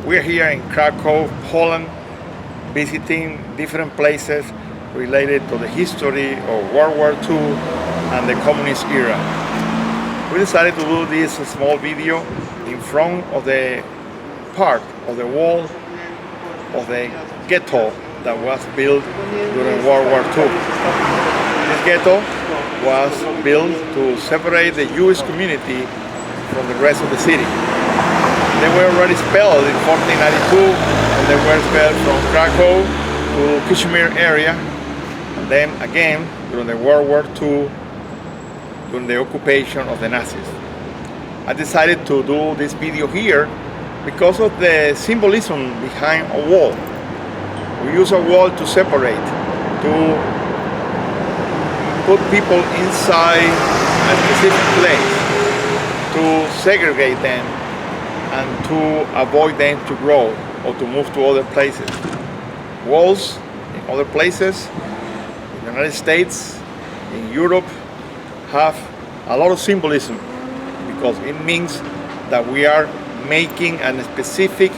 We're here in Krakow, Poland, visiting different places related to the history of World War II and the communist era. We decided to do this small video in front of the part of the wall of the ghetto that was built during World War II. This ghetto was built to separate the Jewish community from the rest of the city. They were already expelled in 1492, and they were expelled from Krakow to Kashmir area, and then again during the World War II, during the occupation of the Nazis. I decided to do this video here because of the symbolism behind a wall. We use a wall to separate, to put people inside a specific place, to segregate them, and to avoid them to grow or to move to other places. Walls in other places, in the United States, in Europe, have a lot of symbolism because it means that we are making a specific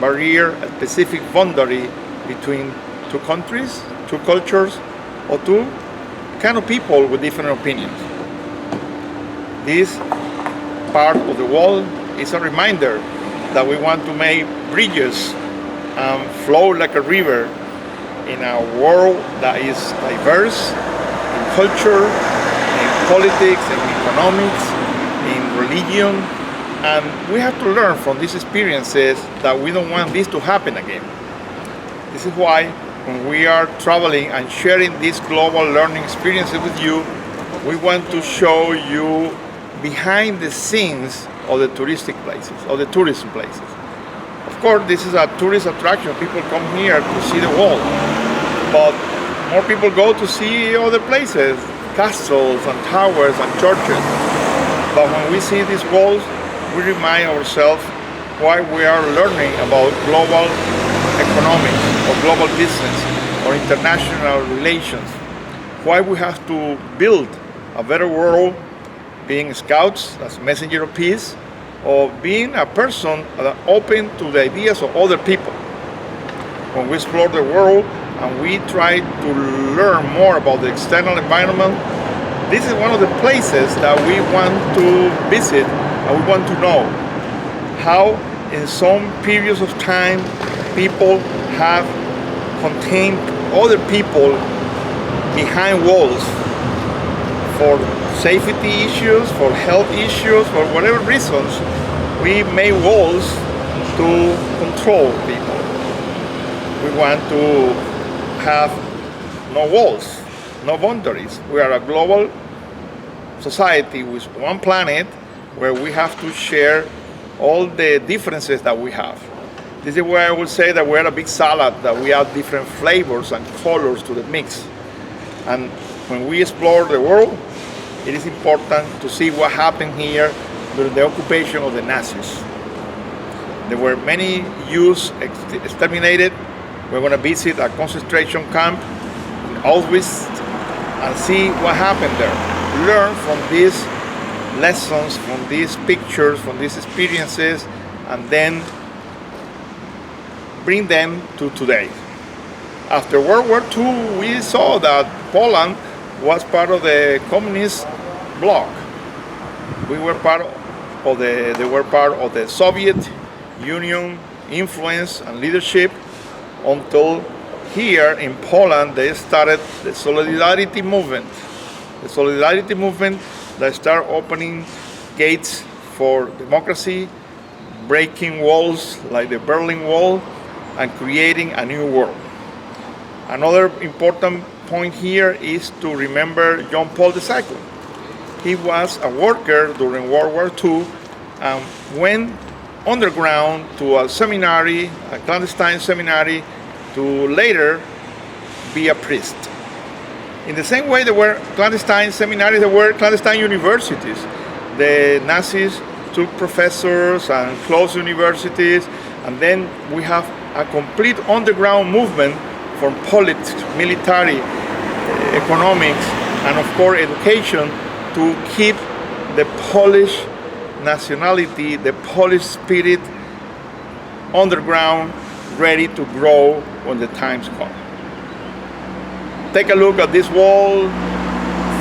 barrier, a specific boundary between two countries, two cultures, or two kind of people with different opinions. This part of the wall is a reminder that we want to make bridges flow like a river in a world that is diverse in culture, in politics, in economics, in religion, and we have to learn from these experiences that we don't want this to happen again. This is why when we are traveling and sharing these global learning experiences with you, we want to show you behind the scenes of the touristic places, of the tourism places. Of course, this is a tourist attraction. People come here to see the wall, but more people go to see other places, castles and towers and churches. But when we see these walls, we remind ourselves why we are learning about global economics or global business or international relations, why we have to build a better world, being scouts as messenger of peace, or being a person open to the ideas of other people. When we explore the world and we try to learn more about the external environment, this is one of the places that we want to visit and we want to know how in some periods of time people have contained other people behind walls for safety issues, for health issues, for whatever reasons. We made walls to control people. We want to have no walls, no boundaries. We are a global society with one planet where we have to share all the differences that we have. This is where I would say that we're a big salad, that we add different flavors and colors to the mix. And when we explore the world, it is important to see what happened here during the occupation of the Nazis. There were many Jews exterminated. We're going to visit a concentration camp in Auschwitz and see what happened there. Learn from these lessons, from these pictures, from these experiences, and then bring them to today. After World War II, we saw that Poland was part of the communist bloc. They were part of the Soviet Union influence and leadership until here in Poland they started the Solidarity movement. The Solidarity movement that started opening gates for democracy, breaking walls like the Berlin Wall, and creating a new world. Another important point here is to remember John Paul II. He was a worker during World War II and went underground to a seminary, a clandestine seminary, to later be a priest. In the same way there were clandestine seminaries, there were clandestine universities. The Nazis took professors and closed universities, and then we have a complete underground movement from politics, military, economics, and of course education to keep the Polish nationality, the Polish spirit underground, ready to grow when the times come. Take a look at this wall,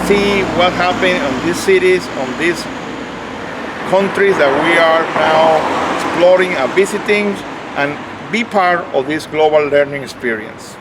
see what happened in these cities, on these countries that we are now exploring and visiting, and be part of this global learning experience.